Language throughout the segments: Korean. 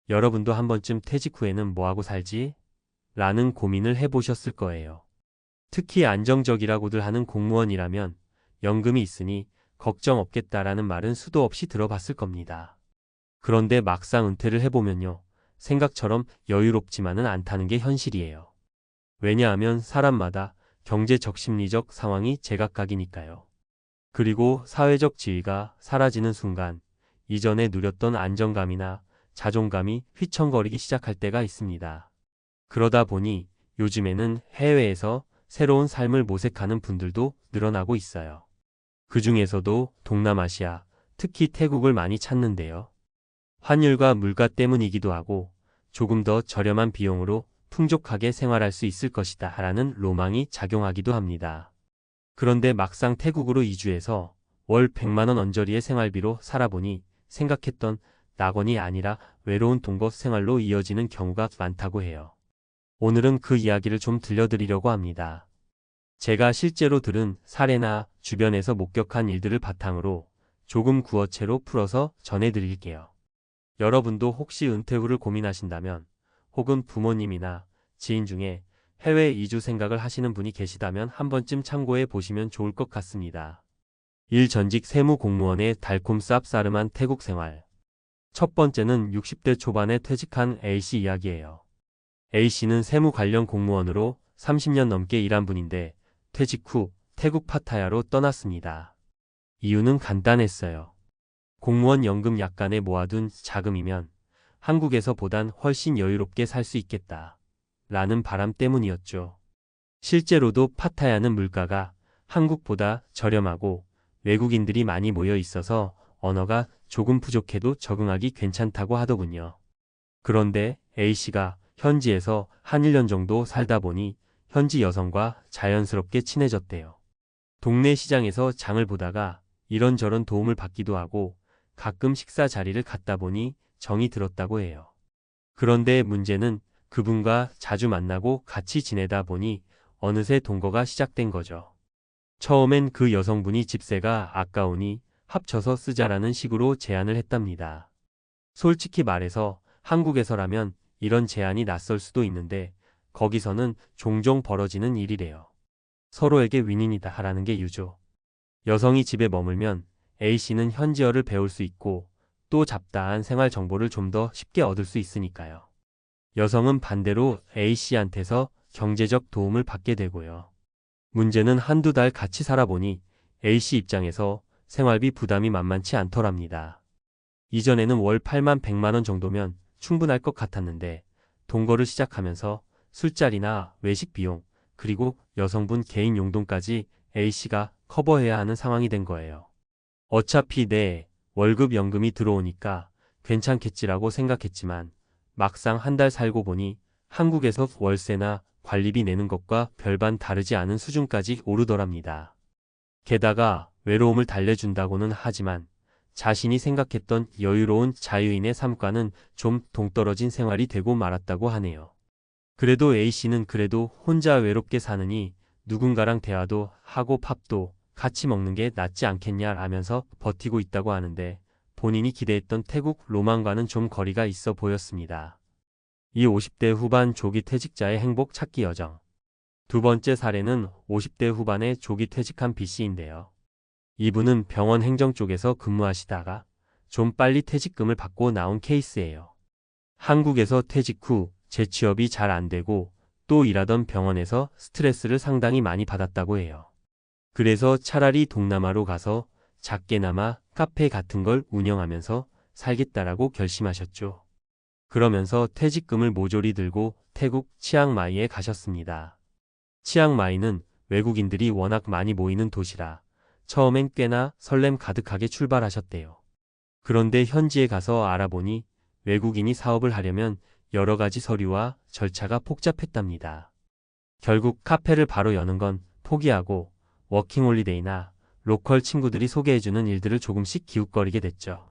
여러분도 한 번쯤 퇴직 후에는 뭐하고 살지? 라는 고민을 해보셨을 거예요. 특히 안정적이라고들 하는 공무원이라면 연금이 있으니 걱정 없겠다라는 말은 수도 없이 들어봤을 겁니다. 그런데 막상 은퇴를 해보면요. 생각처럼 여유롭지만은 않다는 게 현실이에요. 왜냐하면 사람마다 경제적 심리적 상황이 제각각이니까요. 그리고 사회적 지위가 사라지는 순간 이전에 누렸던 안정감이나 자존감이 휘청거리기 시작할 때가 있습니다. 그러다 보니 요즘에는 해외에서 새로운 삶을 모색하는 분들도 늘어나고 있어요. 그 중에서도 동남아시아, 특히 태국을 많이 찾는데요. 환율과 물가 때문이기도 하고 조금 더 저렴한 비용으로 풍족하게 생활할 수 있을 것이다 라는 로망이 작용하기도 합니다. 그런데 막상 태국으로 이주해서 월 100만 원 언저리의 생활비로 살아보니 생각했던 낙원이 아니라 외로운 동거 생활로 이어지는 경우가 많다고 해요. 오늘은 그 이야기를 좀 들려드리려고 합니다. 제가 실제로 들은 사례나 주변에서 목격한 일들을 바탕으로 조금 구어체로 풀어서 전해드릴게요. 여러분도 혹시 은퇴 후를 고민하신다면 혹은 부모님이나 지인 중에 해외 이주 생각을 하시는 분이 계시다면 한 번쯤 참고해 보시면 좋을 것 같습니다. 1. 전직 세무공무원의 달콤 쌉싸름한 태국 생활. 첫 번째는 60대 초반에 퇴직한 A씨 이야기예요. A씨는 세무 관련 공무원으로 30년 넘게 일한 분인데 퇴직 후 태국 파타야로 떠났습니다. 이유는 간단했어요. 공무원 연금 약간에 모아둔 자금이면 한국에서 보단 훨씬 여유롭게 살 수 있겠다. 라는 바람 때문이었죠. 실제로도 파타야는 물가가 한국보다 저렴하고 외국인들이 많이 모여 있어서 언어가 조금 부족해도 적응하기 괜찮다고 하더군요. 그런데 A씨가 현지에서 한 1년 정도 살다 보니 현지 여성과 자연스럽게 친해졌대요. 동네 시장에서 장을 보다가 이런저런 도움을 받기도 하고 가끔 식사 자리를 갖다 보니 정이 들었다고 해요. 그런데 문제는 그분과 자주 만나고 같이 지내다 보니 어느새 동거가 시작된 거죠. 처음엔 그 여성분이 집세가 아까우니 합쳐서 쓰자라는 식으로 제안을 했답니다. 솔직히 말해서 한국에서라면 이런 제안이 낯설 수도 있는데 거기서는 종종 벌어지는 일이래요. 서로에게 윈윈이다 하라는 게 유죠. 여성이 집에 머물면 A씨는 현지어를 배울 수 있고 또 잡다한 생활 정보를 좀 더 쉽게 얻을 수 있으니까요. 여성은 반대로 A씨한테서 경제적 도움을 받게 되고요. 문제는 한두 달 같이 살아보니 A씨 입장에서 생활비 부담이 만만치 않더랍니다. 이전에는 월 8만 100만 원 정도면 충분할 것 같았는데 동거를 시작하면서 술자리나 외식 비용 그리고 여성분 개인 용돈까지 A씨가 커버해야 하는 상황이 된 거예요. 어차피 내 월급 연금이 들어오니까 괜찮겠지라고 생각했지만 막상 한 달 살고 보니 한국에서 월세나 관리비 내는 것과 별반 다르지 않은 수준까지 오르더랍니다. 게다가 외로움을 달래준다고는 하지만 자신이 생각했던 여유로운 자유인의 삶과는 좀 동떨어진 생활이 되고 말았다고 하네요. 그래도 A씨는 그래도 혼자 외롭게 사느니 누군가랑 대화도 하고 밥도 같이 먹는 게 낫지 않겠냐라면서 버티고 있다고 하는데 본인이 기대했던 태국 로망과는 좀 거리가 있어 보였습니다. 이 50대 후반 조기 퇴직자의 행복 찾기 여정. 두 번째 사례는 50대 후반에 조기 퇴직한 B씨인데요. 이분은 병원 행정 쪽에서 근무하시다가 좀 빨리 퇴직금을 받고 나온 케이스예요. 한국에서 퇴직 후 재취업이 잘 안 되고 또 일하던 병원에서 스트레스를 상당히 많이 받았다고 해요. 그래서 차라리 동남아로 가서 작게나마 카페 같은 걸 운영하면서 살겠다라고 결심하셨죠. 그러면서 퇴직금을 모조리 들고 태국 치앙마이에 가셨습니다. 치앙마이는 외국인들이 워낙 많이 모이는 도시라 처음엔 꽤나 설렘 가득하게 출발하셨대요. 그런데 현지에 가서 알아보니 외국인이 사업을 하려면 여러 가지 서류와 절차가 복잡했답니다. 결국 카페를 바로 여는 건 포기하고 워킹홀리데이나 로컬 친구들이 소개해주는 일들을 조금씩 기웃거리게 됐죠.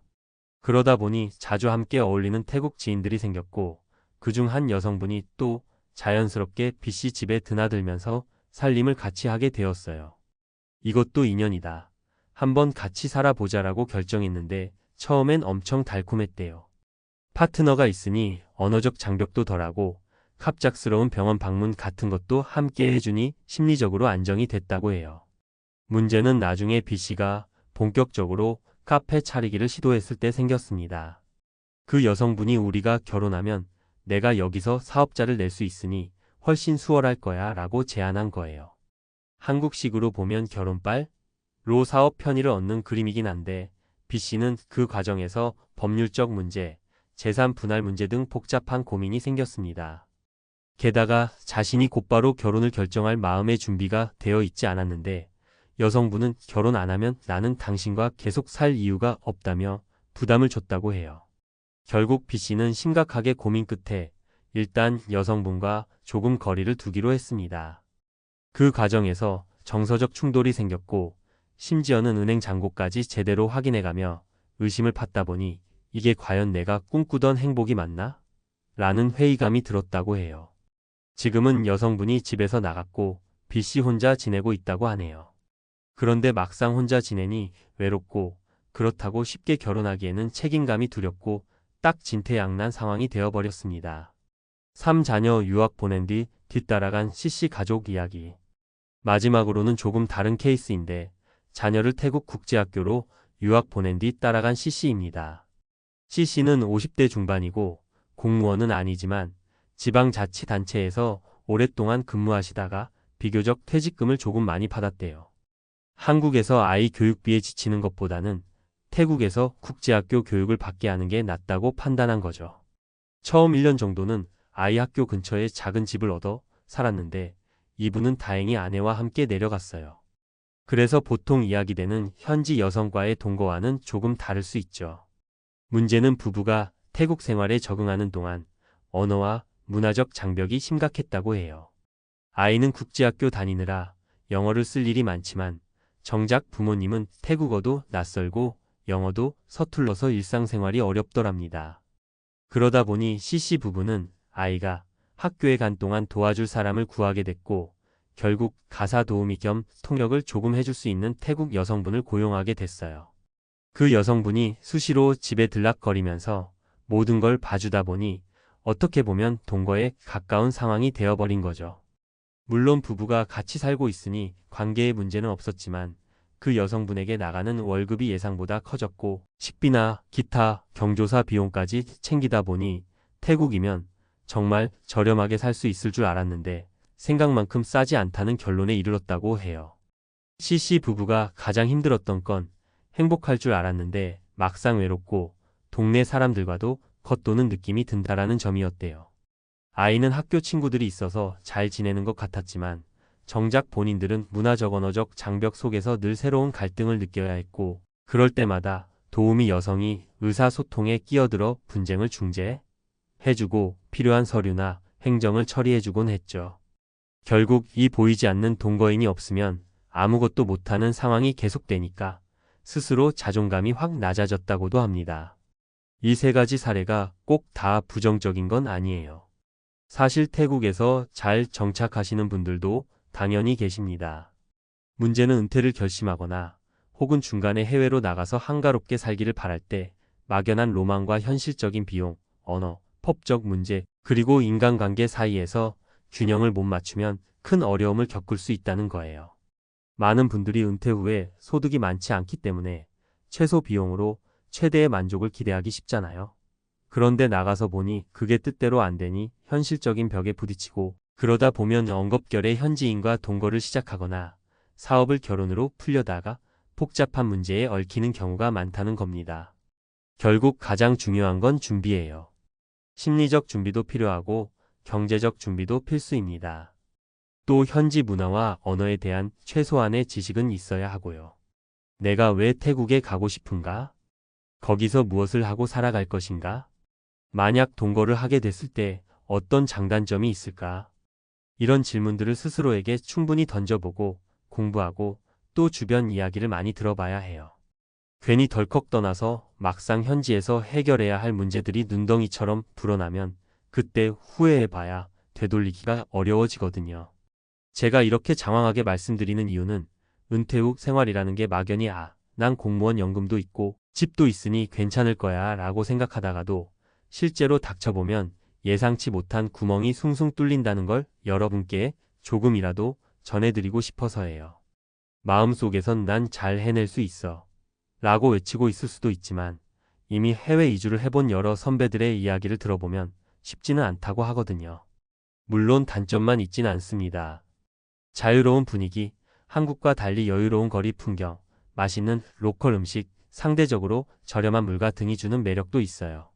그러다 보니 자주 함께 어울리는 태국 지인들이 생겼고 그중 한 여성분이 또 자연스럽게 B씨 집에 드나들면서 살림을 같이 하게 되었어요. 이것도 인연이다. 한번 같이 살아보자라고 결정했는데 처음엔 엄청 달콤했대요. 파트너가 있으니 언어적 장벽도 덜하고 갑작스러운 병원 방문 같은 것도 함께 해주니 심리적으로 안정이 됐다고 해요. 문제는 나중에 B씨가 본격적으로 카페 차리기를 시도했을 때 생겼습니다. 그 여성분이 우리가 결혼하면 내가 여기서 사업자를 낼 수 있으니 훨씬 수월할 거야 라고 제안한 거예요. 한국식으로 보면 결혼빨로 사업 편의를 얻는 그림이긴 한데 B씨는 그 과정에서 법률적 문제, 재산 분할 문제 등 복잡한 고민이 생겼습니다. 게다가 자신이 곧바로 결혼을 결정할 마음의 준비가 되어 있지 않았는데 여성분은 결혼 안 하면 나는 당신과 계속 살 이유가 없다며 부담을 줬다고 해요. 결국 B씨는 심각하게 고민 끝에 일단 여성분과 조금 거리를 두기로 했습니다. 그 과정에서 정서적 충돌이 생겼고 심지어는 은행 잔고까지 제대로 확인해가며 의심을 받다 보니 이게 과연 내가 꿈꾸던 행복이 맞나? 라는 회의감이 들었다고 해요. 지금은 여성분이 집에서 나갔고 B씨 혼자 지내고 있다고 하네요. 그런데 막상 혼자 지내니 외롭고 그렇다고 쉽게 결혼하기에는 책임감이 두렵고 딱 진퇴양난 상황이 되어버렸습니다. 3자녀 유학 보낸 뒤 뒤따라간 C씨 가족 이야기. 마지막으로는 조금 다른 케이스인데 자녀를 태국 국제학교로 유학 보낸 뒤 따라간 C씨입니다. C씨는 50대 중반이고 공무원은 아니지만 지방자치단체에서 오랫동안 근무하시다가 비교적 퇴직금을 조금 많이 받았대요. 한국에서 아이 교육비에 지치는 것보다는 태국에서 국제학교 교육을 받게 하는 게 낫다고 판단한 거죠. 처음 1년 정도는 아이 학교 근처에 작은 집을 얻어 살았는데 이분은 다행히 아내와 함께 내려갔어요. 그래서 보통 이야기되는 현지 여성과의 동거와는 조금 다를 수 있죠. 문제는 부부가 태국 생활에 적응하는 동안 언어와 문화적 장벽이 심각했다고 해요. 아이는 국제학교 다니느라 영어를 쓸 일이 많지만 정작 부모님은 태국어도 낯설고 영어도 서툴러서 일상생활이 어렵더랍니다. 그러다 보니 C씨 부부는 아이가 학교에 간 동안 도와줄 사람을 구하게 됐고 결국 가사 도우미 겸 통역을 조금 해줄 수 있는 태국 여성분을 고용하게 됐어요. 그 여성분이 수시로 집에 들락거리면서 모든 걸 봐주다 보니 어떻게 보면 동거에 가까운 상황이 되어버린 거죠. 물론 부부가 같이 살고 있으니 관계에 문제는 없었지만 그 여성분에게 나가는 월급이 예상보다 커졌고 식비나 기타 경조사 비용까지 챙기다 보니 태국이면 정말 저렴하게 살 수 있을 줄 알았는데 생각만큼 싸지 않다는 결론에 이르렀다고 해요. C씨 부부가 가장 힘들었던 건 행복할 줄 알았는데 막상 외롭고 동네 사람들과도 겉도는 느낌이 든다라는 점이었대요. 아이는 학교 친구들이 있어서 잘 지내는 것 같았지만 정작 본인들은 문화적 언어적 장벽 속에서 늘 새로운 갈등을 느껴야 했고 그럴 때마다 도우미 여성이 의사소통에 끼어들어 분쟁을 중재해주고 필요한 서류나 행정을 처리해주곤 했죠. 결국 이 보이지 않는 동거인이 없으면 아무것도 못하는 상황이 계속되니까 스스로 자존감이 확 낮아졌다고도 합니다. 이 세 가지 사례가 꼭 다 부정적인 건 아니에요. 사실 태국에서 잘 정착하시는 분들도 당연히 계십니다. 문제는 은퇴를 결심하거나 혹은 중간에 해외로 나가서 한가롭게 살기를 바랄 때 막연한 로망과 현실적인 비용, 언어, 법적 문제, 그리고 인간관계 사이에서 균형을 못 맞추면 큰 어려움을 겪을 수 있다는 거예요. 많은 분들이 은퇴 후에 소득이 많지 않기 때문에 최소 비용으로 최대의 만족을 기대하기 쉽잖아요. 그런데 나가서 보니 그게 뜻대로 안 되니 현실적인 벽에 부딪히고 그러다 보면 엉겁결에 현지인과 동거를 시작하거나 사업을 결혼으로 풀려다가 복잡한 문제에 얽히는 경우가 많다는 겁니다. 결국 가장 중요한 건 준비예요. 심리적 준비도 필요하고 경제적 준비도 필수입니다. 또 현지 문화와 언어에 대한 최소한의 지식은 있어야 하고요. 내가 왜 태국에 가고 싶은가? 거기서 무엇을 하고 살아갈 것인가? 만약 동거를 하게 됐을 때 어떤 장단점이 있을까? 이런 질문들을 스스로에게 충분히 던져보고 공부하고 또 주변 이야기를 많이 들어봐야 해요. 괜히 덜컥 떠나서 막상 현지에서 해결해야 할 문제들이 눈덩이처럼 불어나면 그때 후회해봐야 되돌리기가 어려워지거든요. 제가 이렇게 장황하게 말씀드리는 이유는 은퇴 후 생활이라는 게 막연히 난 공무원 연금도 있고 집도 있으니 괜찮을 거야 라고 생각하다가도 실제로 닥쳐보면 예상치 못한 구멍이 숭숭 뚫린다는 걸 여러분께 조금이라도 전해드리고 싶어서예요. 마음속에선 난 잘 해낼 수 있어 라고 외치고 있을 수도 있지만 이미 해외 이주를 해본 여러 선배들의 이야기를 들어보면 쉽지는 않다고 하거든요. 물론 단점만 있진 않습니다. 자유로운 분위기, 한국과 달리 여유로운 거리 풍경, 맛있는 로컬 음식, 상대적으로 저렴한 물가 등이 주는 매력도 있어요.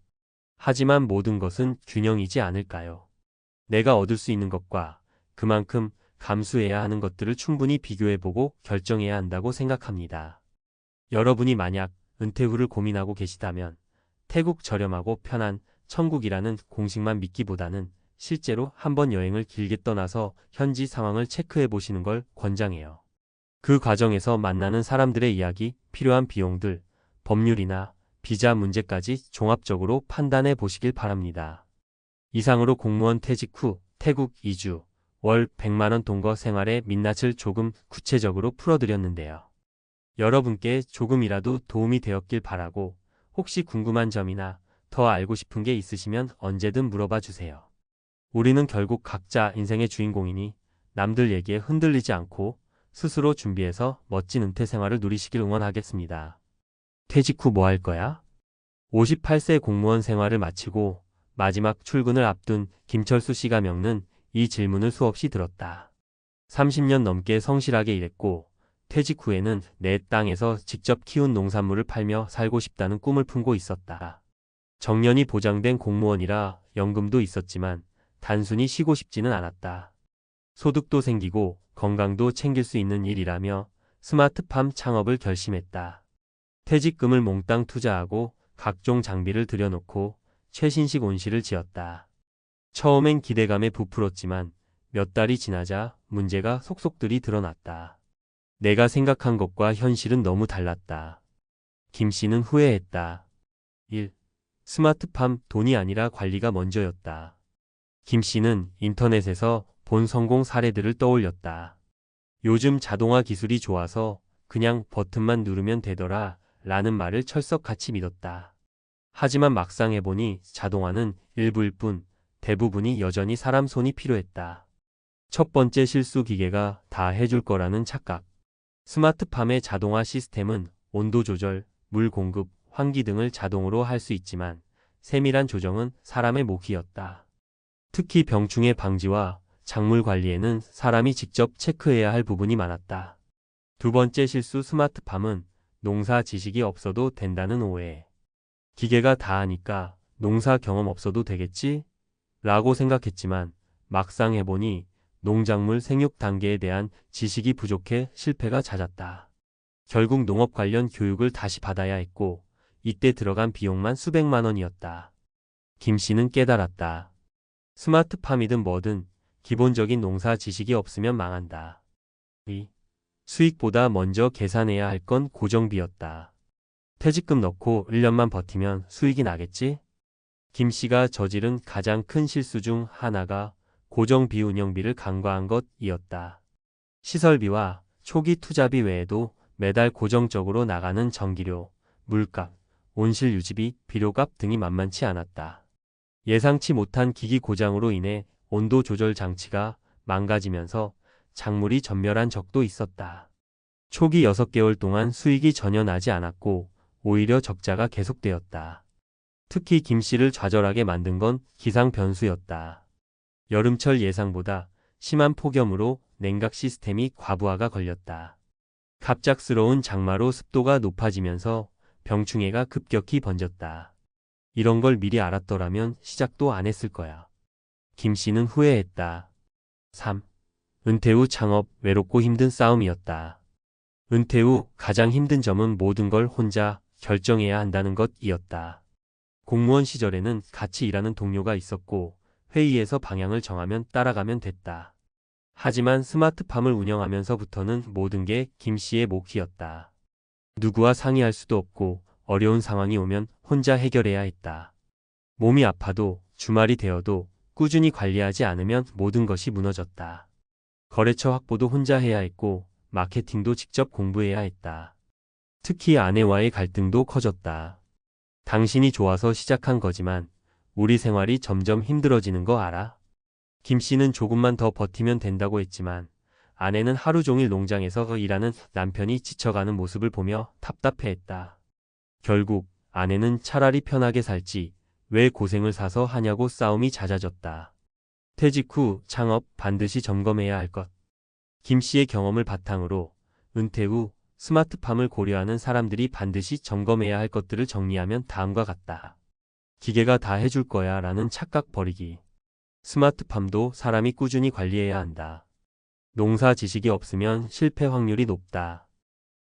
하지만 모든 것은 균형이지 않을까요? 내가 얻을 수 있는 것과 그만큼 감수해야 하는 것들을 충분히 비교해보고 결정해야 한다고 생각합니다. 여러분이 만약 은퇴 후를 고민하고 계시다면 태국 저렴하고 편한 천국이라는 공식만 믿기보다는 실제로 한번 여행을 길게 떠나서 현지 상황을 체크해 보시는 걸 권장해요. 그 과정에서 만나는 사람들의 이야기, 필요한 비용들, 법률이나 비자 문제까지 종합적으로 판단해 보시길 바랍니다. 이상으로 공무원 퇴직 후 태국 이주, 월 100만 원 동거 생활의 민낯을 조금 구체적으로 풀어드렸는데요. 여러분께 조금이라도 도움이 되었길 바라고 혹시 궁금한 점이나 더 알고 싶은 게 있으시면 언제든 물어봐 주세요. 우리는 결국 각자 인생의 주인공이니 남들 얘기에 흔들리지 않고 스스로 준비해서 멋진 은퇴 생활을 누리시길 응원하겠습니다. 퇴직 후 뭐 할 거야? 58세 공무원 생활을 마치고 마지막 출근을 앞둔 김철수 씨가 겪는 이 질문을 수없이 들었다. 30년 넘게 성실하게 일했고 퇴직 후에는 내 땅에서 직접 키운 농산물을 팔며 살고 싶다는 꿈을 품고 있었다. 정년이 보장된 공무원이라 연금도 있었지만 단순히 쉬고 싶지는 않았다. 소득도 생기고 건강도 챙길 수 있는 일이라며 스마트팜 창업을 결심했다. 퇴직금을 몽땅 투자하고 각종 장비를 들여놓고 최신식 온실을 지었다. 처음엔 기대감에 부풀었지만 몇 달이 지나자 문제가 속속들이 드러났다. 내가 생각한 것과 현실은 너무 달랐다. 김 씨는 후회했다. 1. 스마트팜 돈이 아니라 관리가 먼저였다. 김 씨는 인터넷에서 본 성공 사례들을 떠올렸다. 요즘 자동화 기술이 좋아서 그냥 버튼만 누르면 되더라 라는 말을 철석같이 믿었다. 하지만 막상 해보니 자동화는 일부일 뿐 대부분이 여전히 사람 손이 필요했다. 첫 번째 실수, 기계가 다 해줄 거라는 착각. 스마트팜의 자동화 시스템은 온도 조절, 물 공급, 환기 등을 자동으로 할 수 있지만 세밀한 조정은 사람의 몫이었다. 특히 병충해 방지와 작물 관리에는 사람이 직접 체크해야 할 부분이 많았다. 두 번째 실수, 스마트팜은 농사 지식이 없어도 된다는 오해. 기계가 다 하니까 농사 경험 없어도 되겠지? 라고 생각했지만 막상 해보니 농작물 생육 단계에 대한 지식이 부족해 실패가 잦았다. 결국 농업 관련 교육을 다시 받아야 했고 이때 들어간 비용만 수백만 원이었다. 김 씨는 깨달았다. 스마트팜이든 뭐든 기본적인 농사 지식이 없으면 망한다. 이 수익보다 먼저 계산해야 할 건 고정비였다. 퇴직금 넣고 1년만 버티면 수익이 나겠지? 김 씨가 저지른 가장 큰 실수 중 하나가 고정비 운영비를 간과한 것이었다. 시설비와 초기 투자비 외에도 매달 고정적으로 나가는 전기료, 물값, 온실 유지비, 비료값 등이 만만치 않았다. 예상치 못한 기기 고장으로 인해 온도 조절 장치가 망가지면서 작물이 전멸한 적도 있었다. 초기 6개월 동안 수익이 전혀 나지 않았고 오히려 적자가 계속되었다. 특히 김 씨를 좌절하게 만든 건 기상 변수였다. 여름철 예상보다 심한 폭염으로 냉각 시스템이 과부하가 걸렸다. 갑작스러운 장마로 습도가 높아지면서 병충해가 급격히 번졌다. 이런 걸 미리 알았더라면 시작도 안 했을 거야. 김 씨는 후회했다. 3. 은퇴 후 창업, 외롭고 힘든 싸움이었다. 은퇴 후 가장 힘든 점은 모든 걸 혼자 결정해야 한다는 것이었다. 공무원 시절에는 같이 일하는 동료가 있었고 회의에서 방향을 정하면 따라가면 됐다. 하지만 스마트팜을 운영하면서부터는 모든 게 김 씨의 몫이었다. 누구와 상의할 수도 없고 어려운 상황이 오면 혼자 해결해야 했다. 몸이 아파도 주말이 되어도 꾸준히 관리하지 않으면 모든 것이 무너졌다. 거래처 확보도 혼자 해야 했고 마케팅도 직접 공부해야 했다. 특히 아내와의 갈등도 커졌다. 당신이 좋아서 시작한 거지만 우리 생활이 점점 힘들어지는 거 알아? 김 씨는 조금만 더 버티면 된다고 했지만 아내는 하루 종일 농장에서 일하는 남편이 지쳐가는 모습을 보며 답답해했다. 결국 아내는 차라리 편하게 살지 왜 고생을 사서 하냐고 싸움이 잦아졌다. 퇴직 후 창업 반드시 점검해야 할 것. 김 씨의 경험을 바탕으로 은퇴 후 스마트팜을 고려하는 사람들이 반드시 점검해야 할 것들을 정리하면 다음과 같다. 기계가 다 해줄 거야 라는 착각 버리기. 스마트팜도 사람이 꾸준히 관리해야 한다. 농사 지식이 없으면 실패 확률이 높다.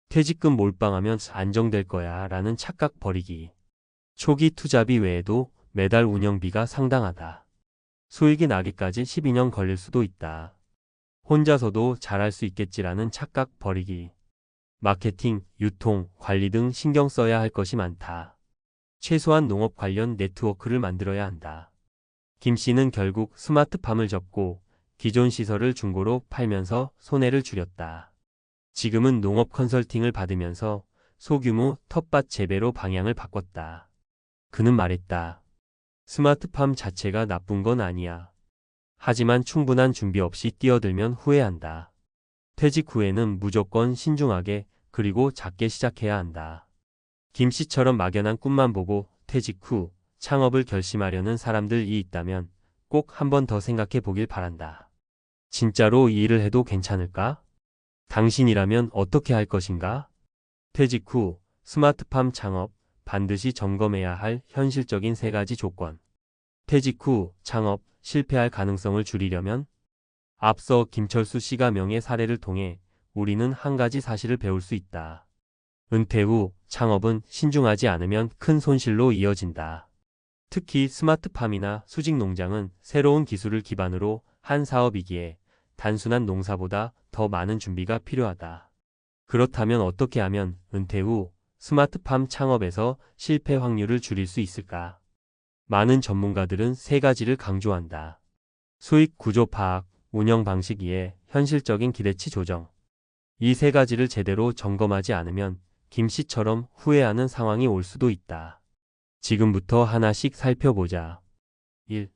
퇴직금 몰빵하면 안정될 거야 라는 착각 버리기. 초기 투자비 외에도 매달 운영비가 상당하다. 수익이 나기까지 12년 걸릴 수도 있다. 혼자서도 잘할 수 있겠지라는 착각 버리기. 마케팅, 유통, 관리 등 신경 써야 할 것이 많다. 최소한 농업 관련 네트워크를 만들어야 한다. 김 씨는 결국 스마트팜을 접고 기존 시설을 중고로 팔면서 손해를 줄였다. 지금은 농업 컨설팅을 받으면서 소규모 텃밭 재배로 방향을 바꿨다. 그는 말했다. 스마트팜 자체가 나쁜 건 아니야. 하지만 충분한 준비 없이 뛰어들면 후회한다. 퇴직 후에는 무조건 신중하게 그리고 작게 시작해야 한다. 김 씨처럼 막연한 꿈만 보고 퇴직 후 창업을 결심하려는 사람들이 있다면 꼭 한 번 더 생각해 보길 바란다. 진짜로 이 일을 해도 괜찮을까? 당신이라면 어떻게 할 것인가? 퇴직 후 스마트팜 창업 반드시 점검해야 할 현실적인 3가지 조건. 퇴직 후 창업 실패할 가능성을 줄이려면 앞서 김철수 씨가 명예 사례를 통해 우리는 한 가지 사실을 배울 수 있다. 은퇴 후 창업은 신중하지 않으면 큰 손실로 이어진다. 특히 스마트팜이나 수직 농장은 새로운 기술을 기반으로 한 사업이기에 단순한 농사보다 더 많은 준비가 필요하다. 그렇다면 어떻게 하면 은퇴 후 스마트팜 창업에서 실패 확률을 줄일 수 있을까? 많은 전문가들은 3가지를 강조한다. 수익 구조 파악, 운영 방식 이해, 현실적인 기대치 조정. 이 3가지를 제대로 점검하지 않으면 김 씨처럼 후회하는 상황이 올 수도 있다. 지금부터 하나씩 살펴보자. 1.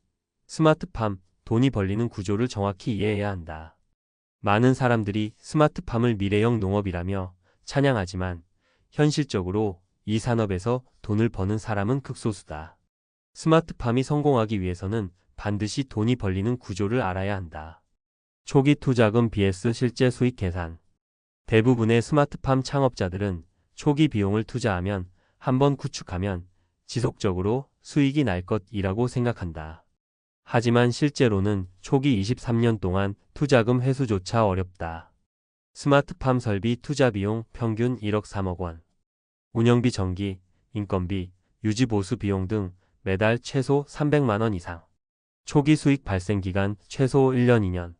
스마트팜, 돈이 벌리는 구조를 정확히 이해해야 한다. 많은 사람들이 스마트팜을 미래형 농업이라며 찬양하지만 현실적으로 이 산업에서 돈을 버는 사람은 극소수다. 스마트팜이 성공하기 위해서는 반드시 돈이 벌리는 구조를 알아야 한다. 초기 투자금 vs 실제 수익 계산. 대부분의 스마트팜 창업자들은 초기 비용을 투자하면 한번 구축하면 지속적으로 수익이 날 것이라고 생각한다. 하지만 실제로는 초기 23년 동안 투자금 회수조차 어렵다. 스마트팜 설비 투자 비용 평균 1억 3억 원. 운영비 전기, 인건비, 유지보수 비용 등 매달 최소 300만 원 이상. 초기 수익 발생 기간 최소 1년 2년.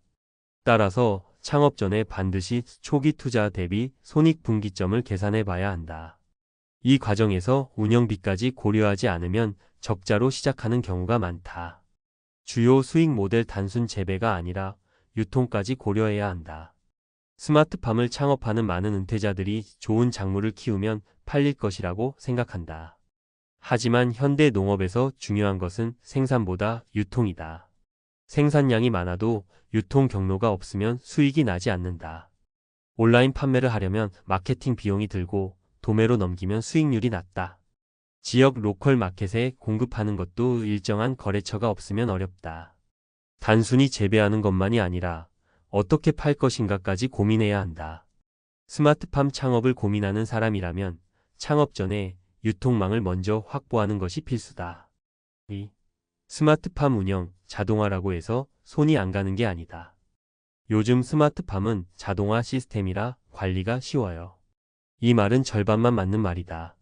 따라서 창업 전에 반드시 초기 투자 대비 손익분기점을 계산해 봐야 한다. 이 과정에서 운영비까지 고려하지 않으면 적자로 시작하는 경우가 많다. 주요 수익 모델 단순 재배가 아니라 유통까지 고려해야 한다. 스마트팜을 창업하는 많은 은퇴자들이 좋은 작물을 키우면 팔릴 것이라고 생각한다. 하지만 현대 농업에서 중요한 것은 생산보다 유통이다. 생산량이 많아도 유통 경로가 없으면 수익이 나지 않는다. 온라인 판매를 하려면 마케팅 비용이 들고 도매로 넘기면 수익률이 낮다. 지역 로컬 마켓에 공급하는 것도 일정한 거래처가 없으면 어렵다. 단순히 재배하는 것만이 아니라 어떻게 팔 것인가까지 고민해야 한다. 스마트팜 창업을 고민하는 사람이라면 창업 전에 유통망을 먼저 확보하는 것이 필수다. 2. 스마트팜 운영, 자동화라고 해서 손이 안 가는 게 아니다. 요즘 스마트팜은 자동화 시스템이라 관리가 쉬워요. 이 말은 절반만 맞는 말이다.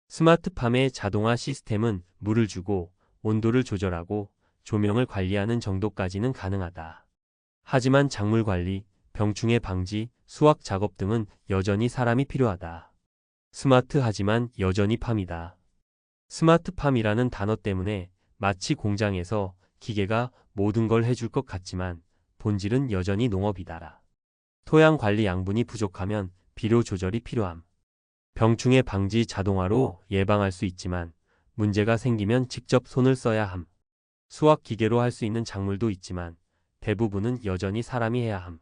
스마트팜의 자동화 시스템은 물을 주고 온도를 조절하고 조명을 관리하는 정도까지는 가능하다. 하지만 작물 관리, 병충해 방지, 수확 작업 등은 여전히 사람이 필요하다. 스마트하지만 여전히 팜이다. 스마트팜이라는 단어 때문에 마치 공장에서 기계가 모든 걸 해줄 것 같지만 본질은 여전히 농업이다. 토양 관리 양분이 부족하면 비료 조절이 필요함. 병충해 방지 자동화로 예방할 수 있지만 문제가 생기면 직접 손을 써야 함. 수학 기계로 할 수 있는 작물도 있지만 대부분은 여전히 사람이 해야 함.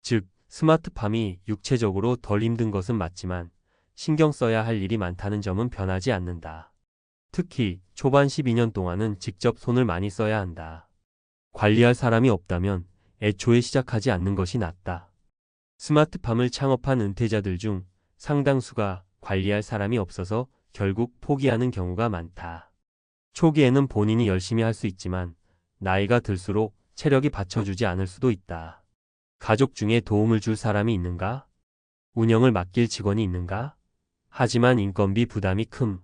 즉, 스마트팜이 육체적으로 덜 힘든 것은 맞지만 신경 써야 할 일이 많다는 점은 변하지 않는다. 특히 초반 12년 동안은 직접 손을 많이 써야 한다. 관리할 사람이 없다면 애초에 시작하지 않는 것이 낫다. 스마트팜을 창업한 은퇴자들 중 상당수가 관리할 사람이 없어서 결국 포기하는 경우가 많다. 초기에는 본인이 열심히 할 수 있지만 나이가 들수록 체력이 받쳐주지 않을 수도 있다. 가족 중에 도움을 줄 사람이 있는가? 운영을 맡길 직원이 있는가? 하지만 인건비 부담이 큼.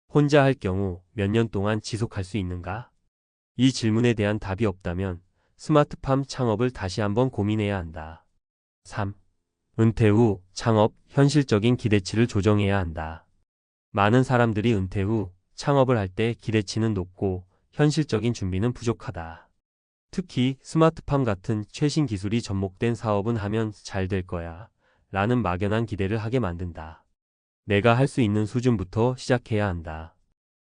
혼자 할 경우 몇 년 동안 지속할 수 있는가? 이 질문에 대한 답이 없다면 스마트팜 창업을 다시 한번 고민해야 한다. 3. 은퇴 후 창업 현실적인 기대치를 조정해야 한다. 많은 사람들이 은퇴 후 창업을 할 때 기대치는 높고 현실적인 준비는 부족하다. 특히 스마트팜 같은 최신 기술이 접목된 사업은 하면 잘 될 거야 라는 막연한 기대를 하게 만든다. 내가 할 수 있는 수준부터 시작해야 한다.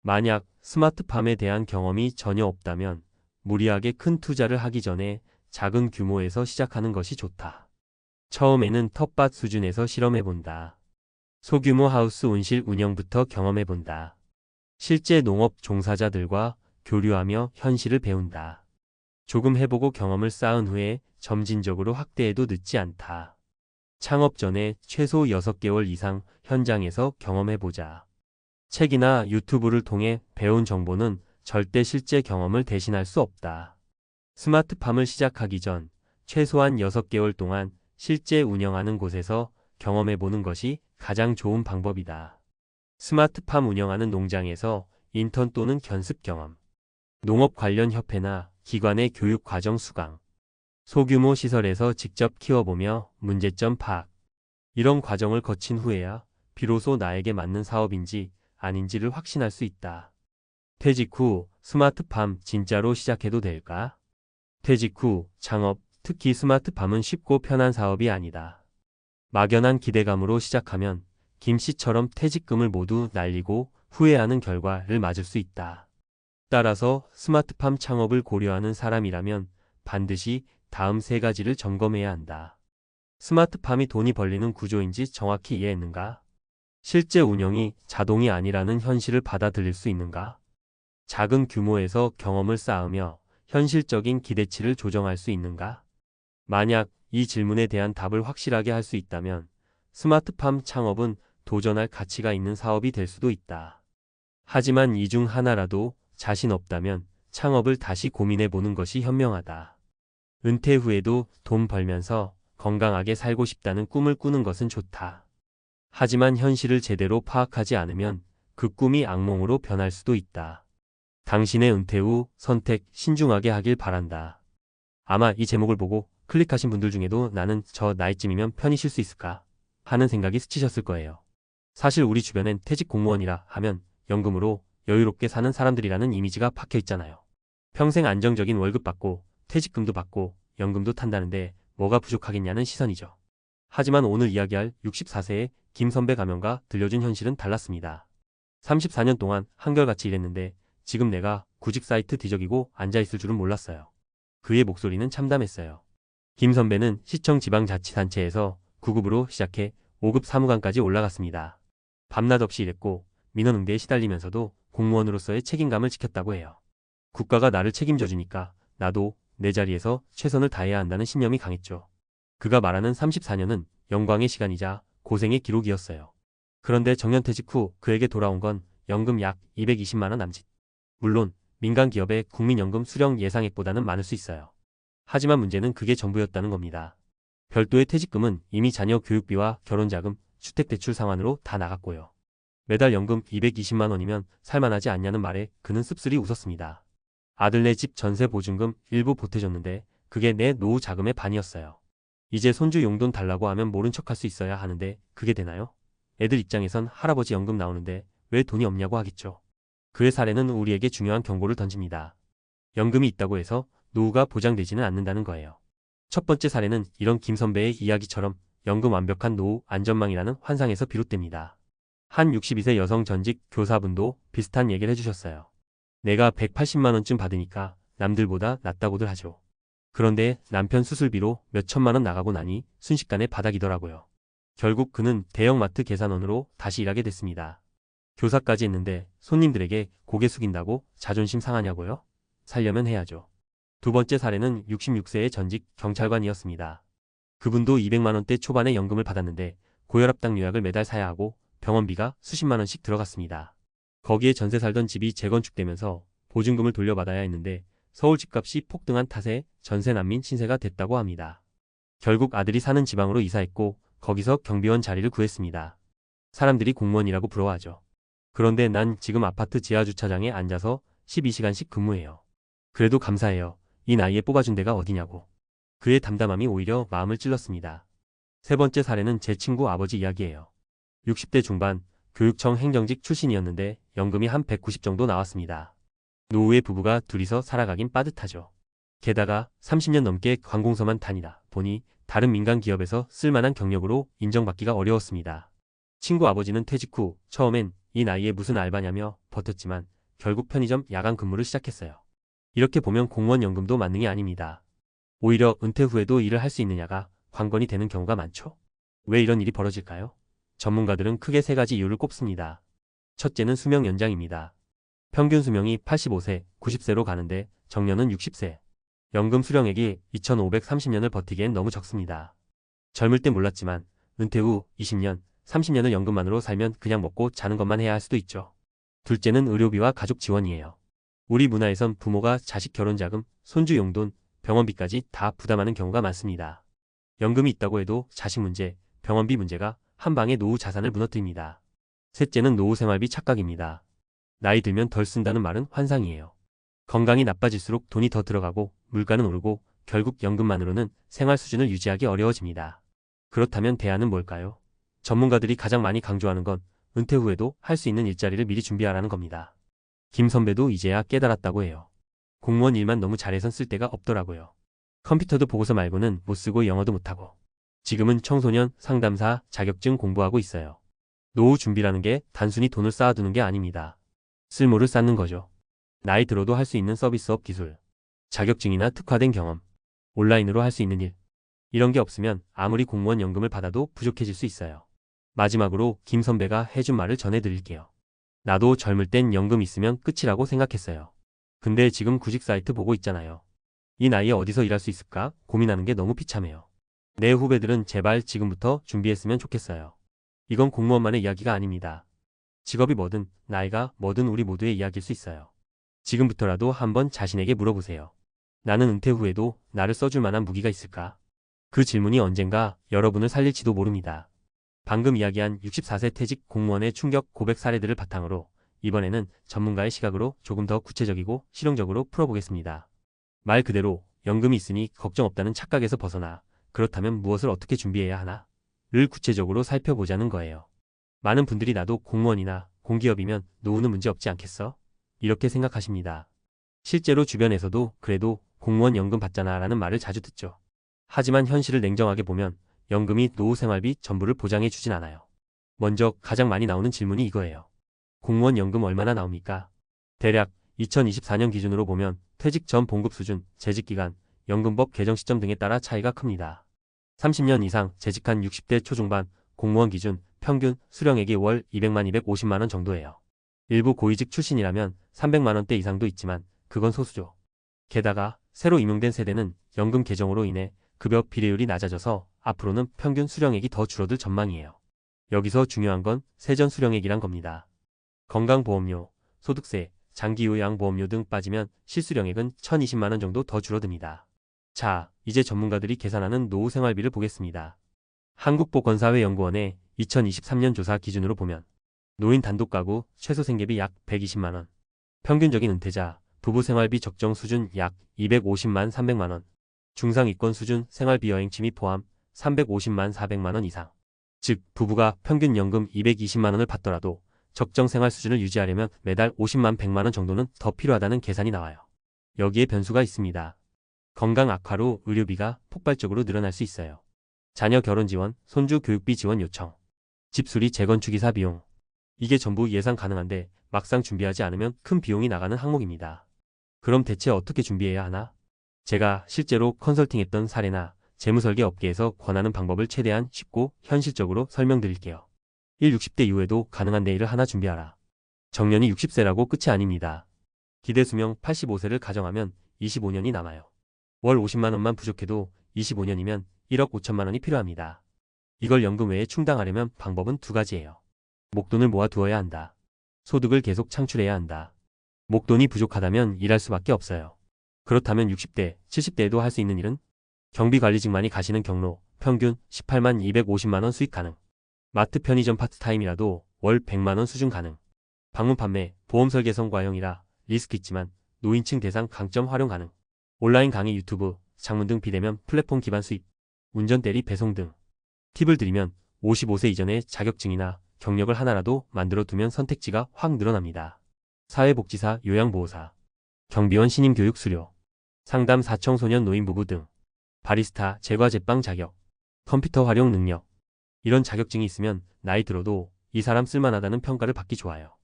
만약 스마트팜에 대한 경험이 전혀 없다면 무리하게 큰 투자를 하기 전에 작은 규모에서 시작하는 것이 좋다. 처음에는 텃밭 수준에서 실험해본다. 소규모 하우스 온실 운영부터 경험해본다. 실제 농업 종사자들과 교류하며 현실을 배운다. 조금 해보고 경험을 쌓은 후에 점진적으로 확대해도 늦지 않다. 창업 전에 최소 6개월 이상 현장에서 경험해보자. 책이나 유튜브를 통해 배운 정보는 절대 실제 경험을 대신할 수 없다. 스마트팜을 시작하기 전 최소한 6개월 동안 실제 운영하는 곳에서 경험해보는 것이 가장 좋은 방법이다. 스마트팜 운영하는 농장에서 인턴 또는 견습 경험, 농업 관련 협회나 기관의 교육 과정 수강, 소규모 시설에서 직접 키워보며 문제점 파악. 이런 과정을 거친 후에야 비로소 나에게 맞는 사업인지 아닌지를 확신할 수 있다. 퇴직 후 스마트팜 진짜로 시작해도 될까? 퇴직 후 창업, 특히 스마트팜은 쉽고 편한 사업이 아니다. 막연한 기대감으로 시작하면 김씨처럼 퇴직금을 모두 날리고 후회하는 결과를 맞을 수 있다. 따라서 스마트팜 창업을 고려하는 사람이라면 반드시 다음 3가지를 점검해야 한다. 스마트팜이 돈이 벌리는 구조인지 정확히 이해했는가? 실제 운영이 자동이 아니라는 현실을 받아들일 수 있는가? 작은 규모에서 경험을 쌓으며 현실적인 기대치를 조정할 수 있는가? 만약 이 질문에 대한 답을 확실하게 할 수 있다면 스마트팜 창업은 도전할 가치가 있는 사업이 될 수도 있다. 하지만 이 중 하나라도 자신 없다면 창업을 다시 고민해 보는 것이 현명하다. 은퇴 후에도 돈 벌면서 건강하게 살고 싶다는 꿈을 꾸는 것은 좋다. 하지만 현실을 제대로 파악하지 않으면 그 꿈이 악몽으로 변할 수도 있다. 당신의 은퇴 후 선택 신중하게 하길 바란다. 아마 이 제목을 보고 클릭하신 분들 중에도 나는 저 나이쯤이면 편히 쉴 수 있을까 하는 생각이 스치셨을 거예요. 사실 우리 주변엔 퇴직 공무원이라 하면 연금으로 여유롭게 사는 사람들이라는 이미지가 박혀 있잖아요. 평생 안정적인 월급 받고 퇴직금도 받고 연금도 탄다는데 뭐가 부족하겠냐는 시선이죠. 하지만 오늘 이야기할 64세의 김 선배 가명과 들려준 현실은 달랐습니다. 34년 동안 한결같이 일했는데 지금 내가 구직 사이트 뒤적이고 앉아있을 줄은 몰랐어요. 그의 목소리는 참담했어요. 김 선배는 시청 지방자치단체에서 9급으로 시작해 5급 사무관까지 올라갔습니다. 밤낮 없이 일했고 민원응대에 시달리면서도 공무원으로서의 책임감을 지켰다고 해요. 국가가 나를 책임져 주니까 나도 내 자리에서 최선을 다해야 한다는 신념이 강했죠. 그가 말하는 34년은 영광의 시간이자 고생의 기록이었어요. 그런데 정년퇴직 후 그에게 돌아온 건 연금 약 220만 원 남짓. 물론 민간 기업의 국민연금 수령 예상액보다는 많을 수 있어요. 하지만 문제는 그게 전부였다는 겁니다. 별도의 퇴직금은 이미 자녀 교육비와 결혼자금, 주택대출 상환으로 다 나갔고요. 매달 연금 220만 원이면 살만하지 않냐는 말에 그는 씁쓸히 웃었습니다. 아들네 집 전세 보증금 일부 보태줬는데 그게 내 노후 자금의 반이었어요. 이제 손주 용돈 달라고 하면 모른 척할 수 있어야 하는데 그게 되나요? 애들 입장에선 할아버지 연금 나오는데 왜 돈이 없냐고 하겠죠. 그의 사례는 우리에게 중요한 경고를 던집니다. 연금이 있다고 해서 노후가 보장되지는 않는다는 거예요. 첫 번째 사례는 이런 김 선배의 이야기처럼 연금 완벽한 노후 안전망이라는 환상에서 비롯됩니다. 한 62세 여성 전직 교사분도 비슷한 얘기를 해주셨어요. 내가 180만 원쯤 받으니까 남들보다 낫다고들 하죠. 그런데 남편 수술비로 몇 천만 원 나가고 나니 순식간에 바닥이더라고요. 결국 그는 대형마트 계산원으로 다시 일하게 됐습니다. 교사까지 했는데 손님들에게 고개 숙인다고 자존심 상하냐고요? 살려면 해야죠. 두 번째 사례는 66세의 전직 경찰관이었습니다. 그분도 200만 원대 초반의 연금을 받았는데 고혈압당 요약을 매달 사야 하고 병원비가 수십만 원씩 들어갔습니다. 거기에 전세 살던 집이 재건축되면서 보증금을 돌려받아야 했는데 서울 집값이 폭등한 탓에 전세 난민 신세가 됐다고 합니다. 결국 아들이 사는 지방으로 이사했고 거기서 경비원 자리를 구했습니다. 사람들이 공무원이라고 부러워하죠. 그런데 난 지금 아파트 지하주차장에 앉아서 12시간씩 근무해요. 그래도 감사해요. 이 나이에 뽑아준 데가 어디냐고. 그의 담담함이 오히려 마음을 찔렀습니다. 세 번째 사례는 제 친구 아버지 이야기예요. 60대 중반 교육청 행정직 출신이었는데 연금이 한 190 정도 나왔습니다. 노후의 부부가 둘이서 살아가긴 빠듯하죠. 게다가 30년 넘게 관공서만 다니다 보니 다른 민간 기업에서 쓸만한 경력으로 인정받기가 어려웠습니다. 친구 아버지는 퇴직 후 처음엔 이 나이에 무슨 알바냐며 버텼지만 결국 편의점 야간 근무를 시작했어요. 이렇게 보면 공무원 연금도 만능이 아닙니다. 오히려 은퇴 후에도 일을 할 수 있느냐가 관건이 되는 경우가 많죠. 왜 이런 일이 벌어질까요? 전문가들은 크게 세 가지 이유를 꼽습니다. 첫째는 수명 연장입니다. 평균 수명이 85세, 90세로 가는데 정년은 60세. 연금 수령액이 2530년을 버티기엔 너무 적습니다. 젊을 땐 몰랐지만 은퇴 후 20년, 30년을 연금만으로 살면 그냥 먹고 자는 것만 해야 할 수도 있죠. 둘째는 의료비와 가족 지원이에요. 우리 문화에선 부모가 자식 결혼자금, 손주 용돈, 병원비까지 다 부담하는 경우가 많습니다. 연금이 있다고 해도 자식 문제, 병원비 문제가 한 방에 노후 자산을 무너뜨립니다. 셋째는 노후 생활비 착각입니다. 나이 들면 덜 쓴다는 말은 환상이에요. 건강이 나빠질수록 돈이 더 들어가고 물가는 오르고 결국 연금만으로는 생활 수준을 유지하기 어려워집니다. 그렇다면 대안은 뭘까요? 전문가들이 가장 많이 강조하는 건 은퇴 후에도 할 수 있는 일자리를 미리 준비하라는 겁니다. 김 선배도 이제야 깨달았다고 해요. 공무원 일만 너무 잘해선 쓸 데가 없더라고요. 컴퓨터도 보고서 말고는 못 쓰고 영어도 못하고. 지금은 청소년 상담사 자격증 공부하고 있어요. 노후 준비라는 게 단순히 돈을 쌓아두는 게 아닙니다. 쓸모를 쌓는 거죠. 나이 들어도 할 수 있는 서비스업 기술, 자격증이나 특화된 경험, 온라인으로 할 수 있는 일. 이런 게 없으면 아무리 공무원 연금을 받아도 부족해질 수 있어요. 마지막으로 김 선배가 해준 말을 전해드릴게요. 나도 젊을 땐 연금 있으면 끝이라고 생각했어요. 근데 지금 구직 사이트 보고 있잖아요. 이 나이에 어디서 일할 수 있을까 고민하는 게 너무 비참해요. 내 후배들은 제발 지금부터 준비했으면 좋겠어요. 이건 공무원만의 이야기가 아닙니다. 직업이 뭐든 나이가 뭐든 우리 모두의 이야기일 수 있어요. 지금부터라도 한번 자신에게 물어보세요. 나는 은퇴 후에도 나를 써줄 만한 무기가 있을까? 그 질문이 언젠가 여러분을 살릴지도 모릅니다. 방금 이야기한 64세 퇴직 공무원의 충격 고백 사례들을 바탕으로 이번에는 전문가의 시각으로 조금 더 구체적이고 실용적으로 풀어보겠습니다. 말 그대로 연금이 있으니 걱정 없다는 착각에서 벗어나 그렇다면 무엇을 어떻게 준비해야 하나?를 구체적으로 살펴보자는 거예요. 많은 분들이 나도 공무원이나 공기업이면 노후는 문제 없지 않겠어? 이렇게 생각하십니다. 실제로 주변에서도 그래도 공무원 연금 받잖아 라는 말을 자주 듣죠. 하지만 현실을 냉정하게 보면 연금이 노후 생활비 전부를 보장해 주진 않아요. 먼저 가장 많이 나오는 질문이 이거예요. 공무원 연금 얼마나 나옵니까? 대략 2024년 기준으로 보면 퇴직 전 봉급 수준, 재직기간, 연금법 개정 시점 등에 따라 차이가 큽니다. 30년 이상 재직한 60대 초중반 공무원 기준 평균 수령액이 월 200만 250만 원 정도예요. 일부 고위직 출신이라면 300만 원대 이상도 있지만 그건 소수죠. 게다가 새로 임용된 세대는 연금 개정으로 인해 급여 비례율이 낮아져서 앞으로는 평균 수령액이 더 줄어들 전망이에요. 여기서 중요한 건 세전 수령액이란 겁니다. 건강보험료, 소득세, 장기요양보험료 등 빠지면 실수령액은 1,020만 원 정도 더 줄어듭니다. 자, 이제 전문가들이 계산하는 노후 생활비를 보겠습니다. 한국보건사회연구원의 2023년 조사 기준으로 보면 노인 단독 가구 최소 생계비 약 120만 원, 평균적인 은퇴자 부부 생활비 적정 수준 약 250만 300만 원, 중상위권 수준 생활비 여행 취미 포함 350만 400만 원 이상. 즉 부부가 평균 연금 220만 원을 받더라도 적정 생활 수준을 유지하려면 매달 50만 100만 원 정도는 더 필요하다는 계산이 나와요. 여기에 변수가 있습니다. 건강 악화로 의료비가 폭발적으로 늘어날 수 있어요. 자녀 결혼 지원, 손주 교육비 지원 요청, 집수리 재건축 이사 비용, 이게 전부 예상 가능한데 막상 준비하지 않으면 큰 비용이 나가는 항목입니다. 그럼 대체 어떻게 준비해야 하나? 제가 실제로 컨설팅했던 사례나 재무설계 업계에서 권하는 방법을 최대한 쉽고 현실적으로 설명드릴게요. 60대 이후에도 가능한 내일을 하나 준비하라. 정년이 60세라고 끝이 아닙니다. 기대 수명 85세를 가정하면 25년이 남아요. 월 50만 원만 부족해도 25년이면 1억 5천만 원이 필요합니다. 이걸 연금 외에 충당하려면 방법은 두 가지예요. 목돈을 모아 두어야 한다. 소득을 계속 창출해야 한다. 목돈이 부족하다면 일할 수밖에 없어요. 그렇다면 60대, 70대에도 할 수 있는 일은 경비관리직만이 가시는 경로, 평균 18만 250만 원 수익 가능. 마트 편의점 파트타임이라도 월 100만 원 수준 가능. 방문 판매, 보험 설계성 과형이라 리스크 있지만 노인층 대상 강점 활용 가능. 온라인 강의 유튜브, 장문 등 비대면 플랫폼 기반 수입, 운전 대리 배송 등. 팁을 드리면 55세 이전에 자격증이나 경력을 하나라도 만들어 두면 선택지가 확 늘어납니다. 사회복지사, 요양보호사, 경비원 신임 교육 수료, 상담 사청소년 노인부부 등, 바리스타, 제과 제빵 자격, 컴퓨터 활용 능력. 이런 자격증이 있으면 나이 들어도 이 사람 쓸만하다는 평가를 받기 좋아요.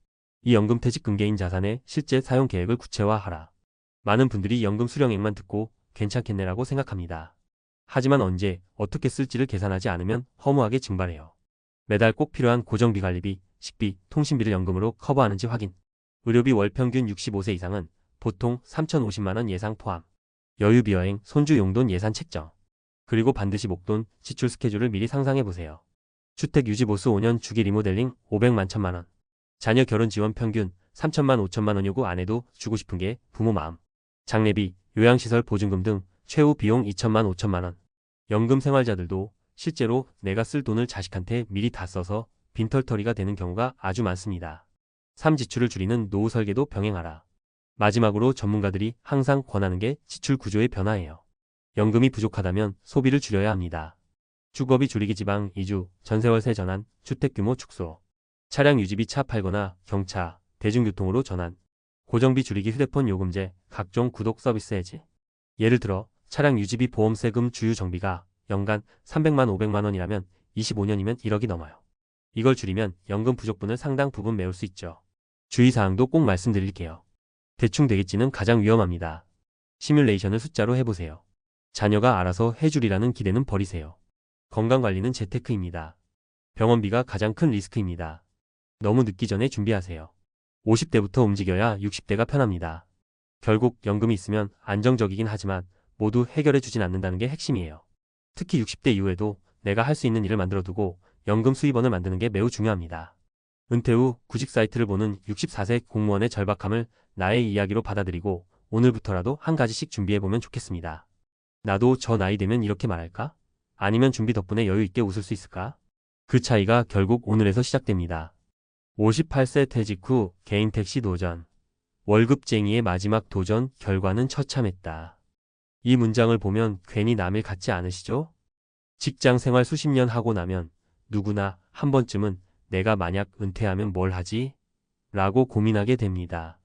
이 연금퇴직 금개인 자산의 실제 사용 계획을 구체화하라. 많은 분들이 연금 수령액만 듣고 괜찮겠네라고 생각합니다. 하지만 언제, 어떻게 쓸지를 계산하지 않으면 허무하게 증발해요. 매달 꼭 필요한 고정비 관리비, 식비, 통신비를 연금으로 커버하는지 확인. 의료비 월 평균 65세 이상은 보통 3,050만 원 예상 포함. 여유비 여행, 손주 용돈 예산 책정. 그리고 반드시 목돈, 지출 스케줄을 미리 상상해보세요. 주택 유지 보수 5년 주기 리모델링 500만 1천만 원. 자녀 결혼 지원 평균 3천만 5천만 원 요구 안 해도 주고 싶은 게 부모 마음. 장례비, 요양시설 보증금 등 최후 비용 2천만 5천만 원. 연금 생활자들도 실제로 내가 쓸 돈을 자식한테 미리 다 써서 빈털터리가 되는 경우가 아주 많습니다. 3. 지출을 줄이는 노후 설계도 병행하라. 마지막으로 전문가들이 항상 권하는 게 지출 구조의 변화예요. 연금이 부족하다면 소비를 줄여야 합니다. 주거비 줄이기 지방 이주, 전세월세 전환, 주택규모 축소, 차량 유지비 차 팔거나 경차, 대중교통으로 전환, 고정비 줄이기 휴대폰 요금제, 각종 구독 서비스 해지. 예를 들어 차량 유지비 보험세금 주유 정비가 연간 300만 500만 원이라면 25년이면 1억이 넘어요. 이걸 줄이면 연금 부족분을 상당 부분 메울 수 있죠. 주의사항도 꼭 말씀드릴게요. 대충 되겠지는 가장 위험합니다. 시뮬레이션을 숫자로 해보세요. 자녀가 알아서 해주리라는 기대는 버리세요. 건강관리는 재테크입니다. 병원비가 가장 큰 리스크입니다. 너무 늦기 전에 준비하세요. 50대부터 움직여야 60대가 편합니다. 결국 연금이 있으면 안정적이긴 하지만 모두 해결해주진 않는다는 게 핵심이에요. 특히 60대 이후에도 내가 할 수 있는 일을 만들어두고 연금 수입원을 만드는 게 매우 중요합니다. 은퇴 후 구직 사이트를 보는 64세 공무원의 절박함을 나의 이야기로 받아들이고 오늘부터라도 한 가지씩 준비해보면 좋겠습니다. 나도 저 나이 되면 이렇게 말할까? 아니면 준비 덕분에 여유 있게 웃을 수 있을까? 그 차이가 결국 오늘에서 시작됩니다. 58세 퇴직 후 개인 택시 도전. 월급쟁이의 마지막 도전 결과는 처참했다. 이 문장을 보면 괜히 남일 같지 않으시죠? 직장 생활 수십 년 하고 나면 누구나 한 번쯤은 내가 만약 은퇴하면 뭘 하지? 라고 고민하게 됩니다.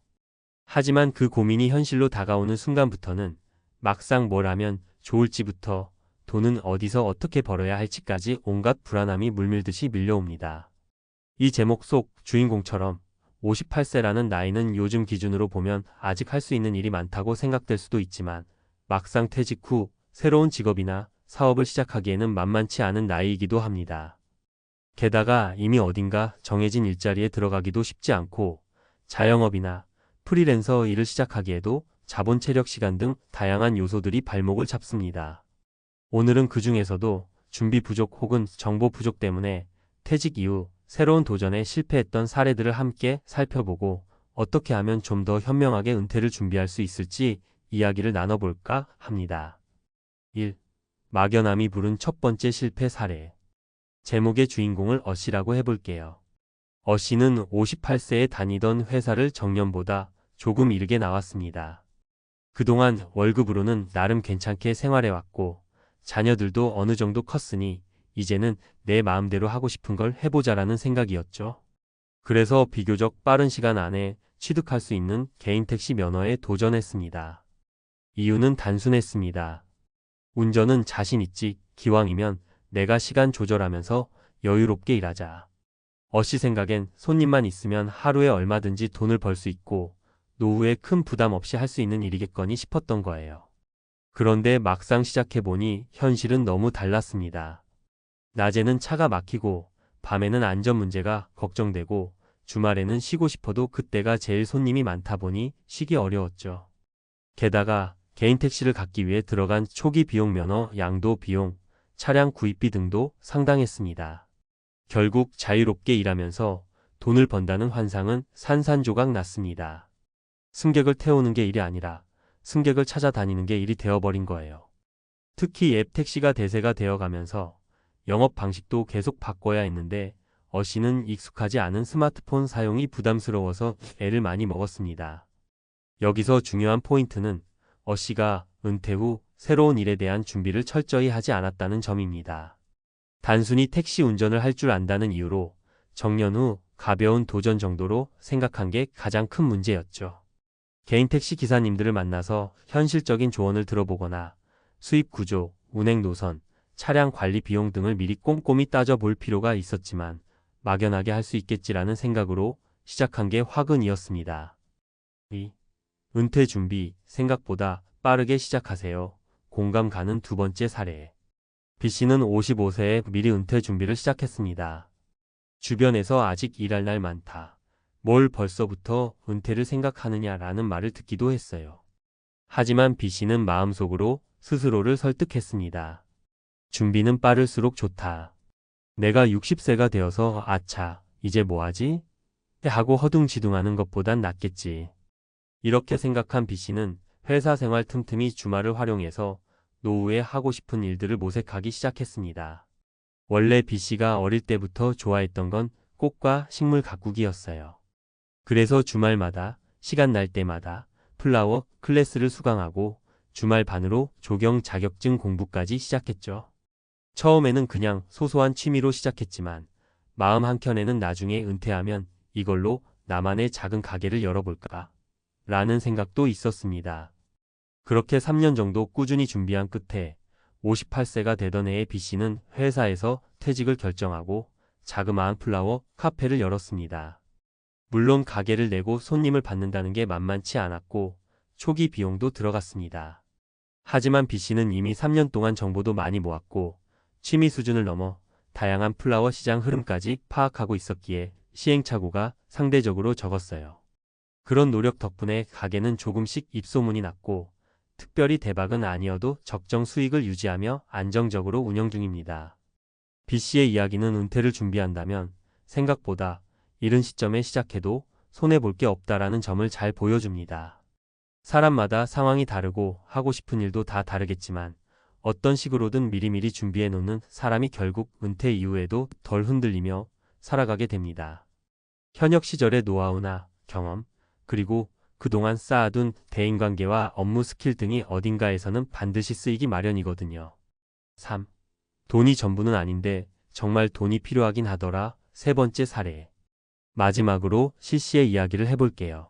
하지만 그 고민이 현실로 다가오는 순간부터는 막상 뭘 하면 좋을지부터 돈은 어디서 어떻게 벌어야 할지까지 온갖 불안함이 물밀듯이 밀려옵니다. 이 제목 속 주인공처럼 58세라는 나이는 요즘 기준으로 보면 아직 할 수 있는 일이 많다고 생각될 수도 있지만 막상 퇴직 후 새로운 직업이나 사업을 시작하기에는 만만치 않은 나이이기도 합니다. 게다가 이미 어딘가 정해진 일자리에 들어가기도 쉽지 않고 자영업이나 프리랜서 일을 시작하기에도 자본 체력 시간 등 다양한 요소들이 발목을 잡습니다. 오늘은 그 중에서도 준비 부족 혹은 정보 부족 때문에 퇴직 이후 새로운 도전에 실패했던 사례들을 함께 살펴보고 어떻게 하면 좀 더 현명하게 은퇴를 준비할 수 있을지 이야기를 나눠볼까 합니다. 1. 막연함이 부른 첫 번째 실패 사례. 제목의 주인공을 어씨라고 해볼게요. 어씨는 58세에 다니던 회사를 정년보다 조금 이르게 나왔습니다. 그동안 월급으로는 나름 괜찮게 생활해왔고 자녀들도 어느 정도 컸으니 이제는 내 마음대로 하고 싶은 걸 해보자라는 생각이었죠. 그래서 비교적 빠른 시간 안에 취득할 수 있는 개인 택시 면허에 도전했습니다. 이유는 단순했습니다. 운전은 자신 있지, 기왕이면 내가 시간 조절하면서 여유롭게 일하자. 어씨 생각엔 손님만 있으면 하루에 얼마든지 돈을 벌 수 있고 노후에 큰 부담 없이 할 수 있는 일이겠거니 싶었던 거예요. 그런데 막상 시작해보니 현실은 너무 달랐습니다. 낮에는 차가 막히고 밤에는 안전 문제가 걱정되고 주말에는 쉬고 싶어도 그때가 제일 손님이 많다 보니 쉬기 어려웠죠. 게다가 개인 택시를 갖기 위해 들어간 초기 비용 면허, 양도 비용, 차량 구입비 등도 상당했습니다. 결국 자유롭게 일하면서 돈을 번다는 환상은 산산조각 났습니다. 승객을 태우는 게 일이 아니라 승객을 찾아다니는 게 일이 되어버린 거예요. 특히 앱 택시가 대세가 되어가면서 영업 방식도 계속 바꿔야 했는데 어씨는 익숙하지 않은 스마트폰 사용이 부담스러워서 애를 많이 먹었습니다. 여기서 중요한 포인트는 어씨가 은퇴 후 새로운 일에 대한 준비를 철저히 하지 않았다는 점입니다. 단순히 택시 운전을 할 줄 안다는 이유로 정년 후 가벼운 도전 정도로 생각한 게 가장 큰 문제였죠. 개인 택시 기사님들을 만나서 현실적인 조언을 들어보거나 수입 구조, 운행 노선, 차량 관리 비용 등을 미리 꼼꼼히 따져볼 필요가 있었지만 막연하게 할 수 있겠지라는 생각으로 시작한 게 화근이었습니다. 2. 은퇴 준비, 생각보다 빠르게 시작하세요. 공감 가는 두 번째 사례. B씨는 55세에 미리 은퇴 준비를 시작했습니다. 주변에서 아직 일할 날 많다. 뭘 벌써부터 은퇴를 생각하느냐라는 말을 듣기도 했어요. 하지만 B씨는 마음속으로 스스로를 설득했습니다. 준비는 빠를수록 좋다. 내가 60세가 되어서 아차, 이제 뭐하지? 하고 허둥지둥하는 것보단 낫겠지. 이렇게 생각한 B씨는 회사 생활 틈틈이 주말을 활용해서 노후에 하고 싶은 일들을 모색하기 시작했습니다. 원래 B씨가 어릴 때부터 좋아했던 건 꽃과 식물 가꾸기였어요. 그래서 주말마다 시간 날 때마다 플라워 클래스를 수강하고 주말 반으로 조경 자격증 공부까지 시작했죠. 처음에는 그냥 소소한 취미로 시작했지만 마음 한켠에는 나중에 은퇴하면 이걸로 나만의 작은 가게를 열어볼까 라는 생각도 있었습니다. 그렇게 3년 정도 꾸준히 준비한 끝에 58세가 되던 해에 B씨는 회사에서 퇴직을 결정하고 자그마한 플라워 카페를 열었습니다. 물론 가게를 내고 손님을 받는다는 게 만만치 않았고 초기 비용도 들어갔습니다. 하지만 B씨는 이미 3년 동안 정보도 많이 모았고 취미 수준을 넘어 다양한 플라워 시장 흐름까지 파악하고 있었기에 시행착오가 상대적으로 적었어요. 그런 노력 덕분에 가게는 조금씩 입소문이 났고 특별히 대박은 아니어도 적정 수익을 유지하며 안정적으로 운영 중입니다. B씨의 이야기는 은퇴를 준비한다면 생각보다 이른 시점에 시작해도 손해볼 게 없다라는 점을 잘 보여줍니다. 사람마다 상황이 다르고 하고 싶은 일도 다 다르겠지만 어떤 식으로든 미리미리 준비해 놓는 사람이 결국 은퇴 이후에도 덜 흔들리며 살아가게 됩니다. 현역 시절의 노하우나 경험, 그리고 그동안 쌓아둔 대인관계와 업무 스킬 등이 어딘가에서는 반드시 쓰이기 마련이거든요. 3. 돈이 전부는 아닌데 정말 돈이 필요하긴 하더라. 세 번째 사례. 마지막으로 C씨의 이야기를 해볼게요.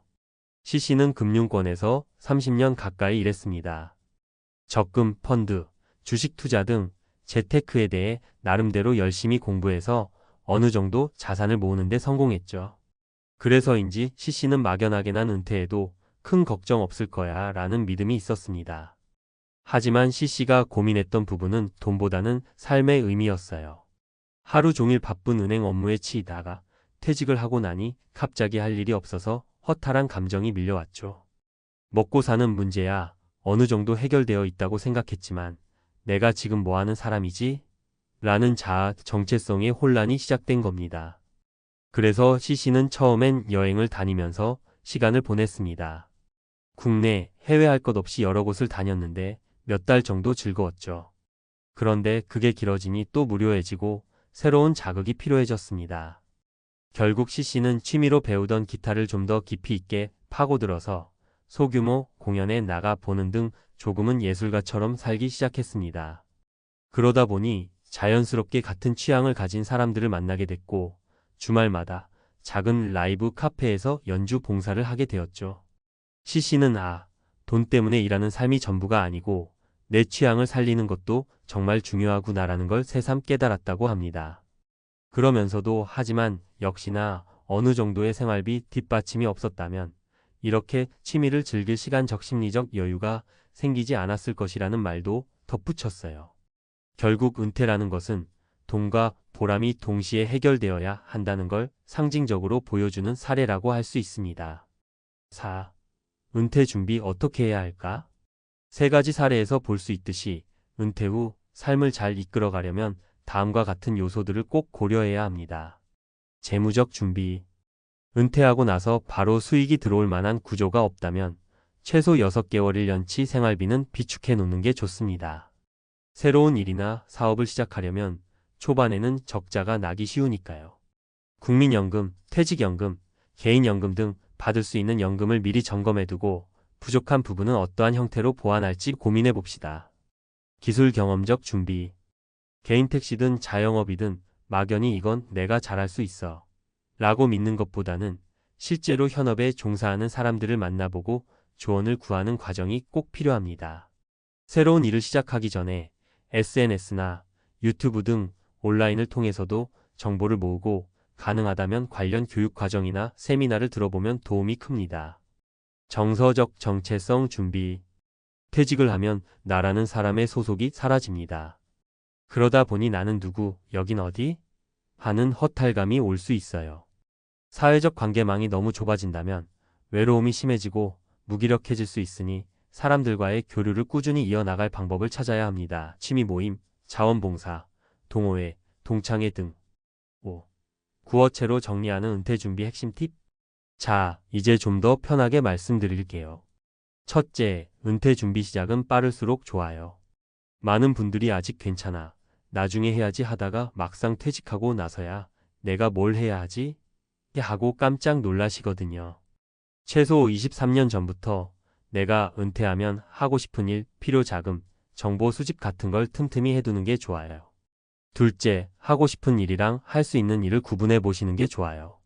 C씨는 금융권에서 30년 가까이 일했습니다. 적금, 펀드, 주식 투자 등 재테크에 대해 나름대로 열심히 공부해서 어느 정도 자산을 모으는 데 성공했죠. 그래서인지 C씨는 막연하게 난 은퇴해도 큰 걱정 없을 거야 라는 믿음이 있었습니다. 하지만 C씨가 고민했던 부분은 돈보다는 삶의 의미였어요. 하루 종일 바쁜 은행 업무에 치이다가 퇴직을 하고 나니 갑자기 할 일이 없어서 허탈한 감정이 밀려왔죠. 먹고 사는 문제야 어느 정도 해결되어 있다고 생각했지만 내가 지금 뭐 하는 사람이지? 라는 자아 정체성의 혼란이 시작된 겁니다. 그래서 C씨는 처음엔 여행을 다니면서 시간을 보냈습니다. 국내, 해외 할 것 없이 여러 곳을 다녔는데 몇 달 정도 즐거웠죠. 그런데 그게 길어지니 또 무료해지고 새로운 자극이 필요해졌습니다. 결국 C씨는 취미로 배우던 기타를 좀 더 깊이 있게 파고들어서 소규모 공연에 나가 보는 등 조금은 예술가처럼 살기 시작했습니다. 그러다 보니 자연스럽게 같은 취향을 가진 사람들을 만나게 됐고 주말마다 작은 라이브 카페에서 연주 봉사를 하게 되었죠. C씨는 돈 때문에 일하는 삶이 전부가 아니고 내 취향을 살리는 것도 정말 중요하구나라는 걸 새삼 깨달았다고 합니다. 그러면서도 하지만 역시나 어느 정도의 생활비 뒷받침이 없었다면 이렇게 취미를 즐길 시간적 심리적 여유가 생기지 않았을 것이라는 말도 덧붙였어요. 결국 은퇴라는 것은 돈과 보람이 동시에 해결되어야 한다는 걸 상징적으로 보여주는 사례라고 할 수 있습니다. 4. 은퇴 준비 어떻게 해야 할까? 세 가지 사례에서 볼 수 있듯이 은퇴 후 삶을 잘 이끌어가려면 다음과 같은 요소들을 꼭 고려해야 합니다. 재무적 준비. 은퇴하고 나서 바로 수익이 들어올 만한 구조가 없다면 최소 6개월 1년치 생활비는 비축해 놓는 게 좋습니다. 새로운 일이나 사업을 시작하려면 초반에는 적자가 나기 쉬우니까요. 국민연금, 퇴직연금, 개인연금 등 받을 수 있는 연금을 미리 점검해두고 부족한 부분은 어떠한 형태로 보완할지 고민해 봅시다. 기술 경험적 준비. 개인 택시든 자영업이든 막연히 이건 내가 잘할 수 있어 라고 믿는 것보다는 실제로 현업에 종사하는 사람들을 만나보고 조언을 구하는 과정이 꼭 필요합니다. 새로운 일을 시작하기 전에 SNS나 유튜브 등 온라인을 통해서도 정보를 모으고 가능하다면 관련 교육 과정이나 세미나를 들어보면 도움이 큽니다. 정서적 정체성 준비. 퇴직을 하면 나라는 사람의 소속이 사라집니다. 그러다 보니 나는 누구, 여긴 어디? 하는 허탈감이 올 수 있어요. 사회적 관계망이 너무 좁아진다면 외로움이 심해지고 무기력해질 수 있으니 사람들과의 교류를 꾸준히 이어나갈 방법을 찾아야 합니다. 취미 모임, 자원봉사, 동호회, 동창회 등. 5. 구어체로 정리하는 은퇴 준비 핵심 팁? 자, 이제 좀 더 편하게 말씀드릴게요. 첫째, 은퇴 준비 시작은 빠를수록 좋아요. 많은 분들이 아직 괜찮아, 나중에 해야지 하다가 막상 퇴직하고 나서야 내가 뭘 해야 하지? 하고 깜짝 놀라시거든요. 최소 23년 전부터 내가 은퇴하면 하고 싶은 일, 필요 자금, 정보 수집 같은 걸 틈틈이 해두는 게 좋아요. 둘째, 하고 싶은 일이랑 할 수 있는 일을 구분해 보시는 게 좋아요.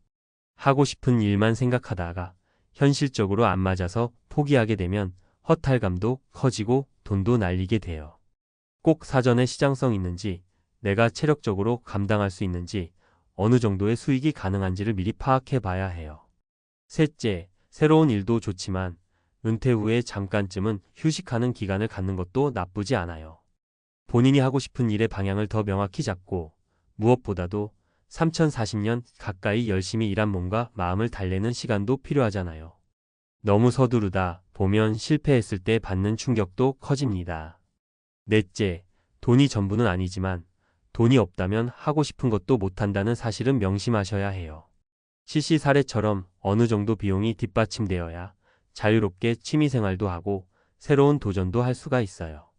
하고 싶은 일만 생각하다가 현실적으로 안 맞아서 포기하게 되면 허탈감도 커지고 돈도 날리게 돼요. 꼭 사전에 시장성 있는지, 내가 체력적으로 감당할 수 있는지, 어느 정도의 수익이 가능한지를 미리 파악해 봐야 해요. 셋째, 새로운 일도 좋지만 은퇴 후에 잠깐쯤은 휴식하는 기간을 갖는 것도 나쁘지 않아요. 본인이 하고 싶은 일의 방향을 더 명확히 잡고 무엇보다도 3040년 가까이 열심히 일한 몸과 마음을 달래는 시간도 필요하잖아요. 너무 서두르다 보면 실패했을 때 받는 충격도 커집니다. 넷째, 돈이 전부는 아니지만 돈이 없다면 하고 싶은 것도 못한다는 사실은 명심하셔야 해요. CC 사례처럼 어느 정도 비용이 뒷받침되어야 자유롭게 취미생활도 하고 새로운 도전도 할 수가 있어요.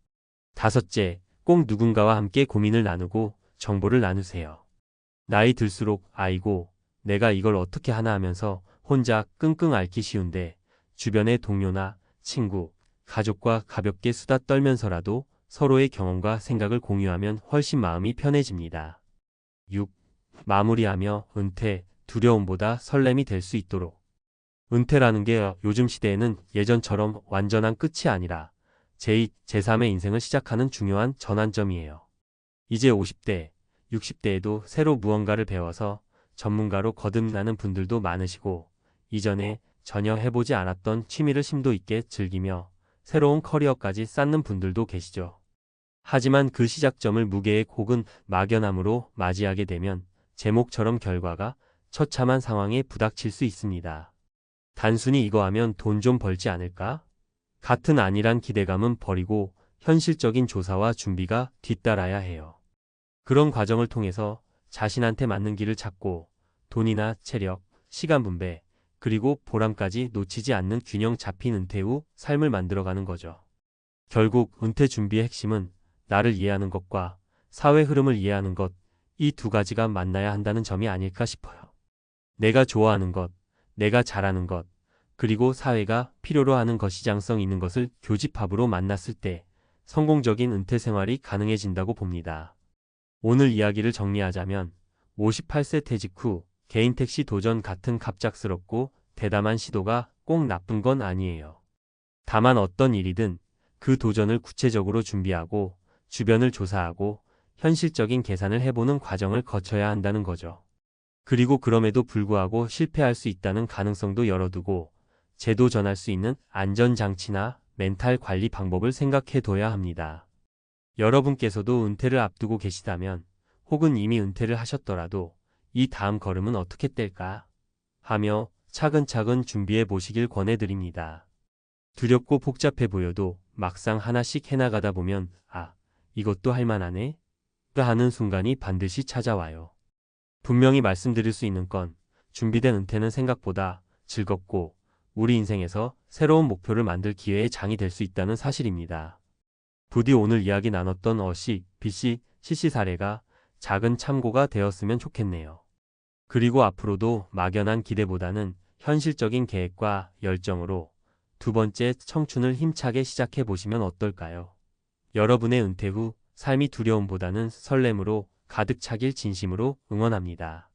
다섯째, 꼭 누군가와 함께 고민을 나누고 정보를 나누세요. 나이 들수록 아이고, 내가 이걸 어떻게 하나 하면서 혼자 끙끙 앓기 쉬운데 주변의 동료나 친구, 가족과 가볍게 수다 떨면서라도 서로의 경험과 생각을 공유하면 훨씬 마음이 편해집니다. 6. 마무리하며 은퇴, 두려움보다 설렘이 될 수 있도록. 은퇴라는 게 요즘 시대에는 예전처럼 완전한 끝이 아니라 제2, 제3의 인생을 시작하는 중요한 전환점이에요. 이제 50대, 60대에도 새로 무언가를 배워서 전문가로 거듭나는 분들도 많으시고 이전에 전혀 해보지 않았던 취미를 심도 있게 즐기며 새로운 커리어까지 쌓는 분들도 계시죠. 하지만 그 시작점을 무계획 혹은 막연함으로 맞이하게 되면 제목처럼 결과가 처참한 상황에 부닥칠 수 있습니다. 단순히 이거 하면 돈 좀 벌지 않을까? 같은 안일한 기대감은 버리고 현실적인 조사와 준비가 뒤따라야 해요. 그런 과정을 통해서 자신한테 맞는 길을 찾고 돈이나 체력, 시간 분배, 그리고 보람까지 놓치지 않는 균형 잡힌 은퇴 후 삶을 만들어가는 거죠. 결국 은퇴 준비의 핵심은 나를 이해하는 것과 사회 흐름을 이해하는 것, 이 두 가지가 만나야 한다는 점이 아닐까 싶어요. 내가 좋아하는 것, 내가 잘하는 것, 그리고 사회가 필요로 하는 것시장성 있는 것을 교집합으로 만났을 때 성공적인 은퇴 생활이 가능해진다고 봅니다. 오늘 이야기를 정리하자면 58세 퇴직 후 개인 택시 도전 같은 갑작스럽고 대담한 시도가 꼭 나쁜 건 아니에요. 다만 어떤 일이든 그 도전을 구체적으로 준비하고 주변을 조사하고 현실적인 계산을 해보는 과정을 거쳐야 한다는 거죠. 그리고 그럼에도 불구하고 실패할 수 있다는 가능성도 열어두고 제도 전할 수 있는 안전장치나 멘탈 관리 방법을 생각해 둬야 합니다. 여러분께서도 은퇴를 앞두고 계시다면 혹은 이미 은퇴를 하셨더라도 이 다음 걸음은 어떻게 뗄까 하며 차근차근 준비해 보시길 권해드립니다. 두렵고 복잡해 보여도 막상 하나씩 해나가다 보면 이것도 할만하네? 하는 순간이 반드시 찾아와요. 분명히 말씀드릴 수 있는 건 준비된 은퇴는 생각보다 즐겁고 우리 인생에서 새로운 목표를 만들 기회의 장이 될 수 있다는 사실입니다. 부디 오늘 이야기 나눴던 어씨, BC, CC 사례가 작은 참고가 되었으면 좋겠네요. 그리고 앞으로도 막연한 기대보다는 현실적인 계획과 열정으로 두 번째 청춘을 힘차게 시작해 보시면 어떨까요? 여러분의 은퇴 후 삶이 두려움보다는 설렘으로 가득 차길 진심으로 응원합니다.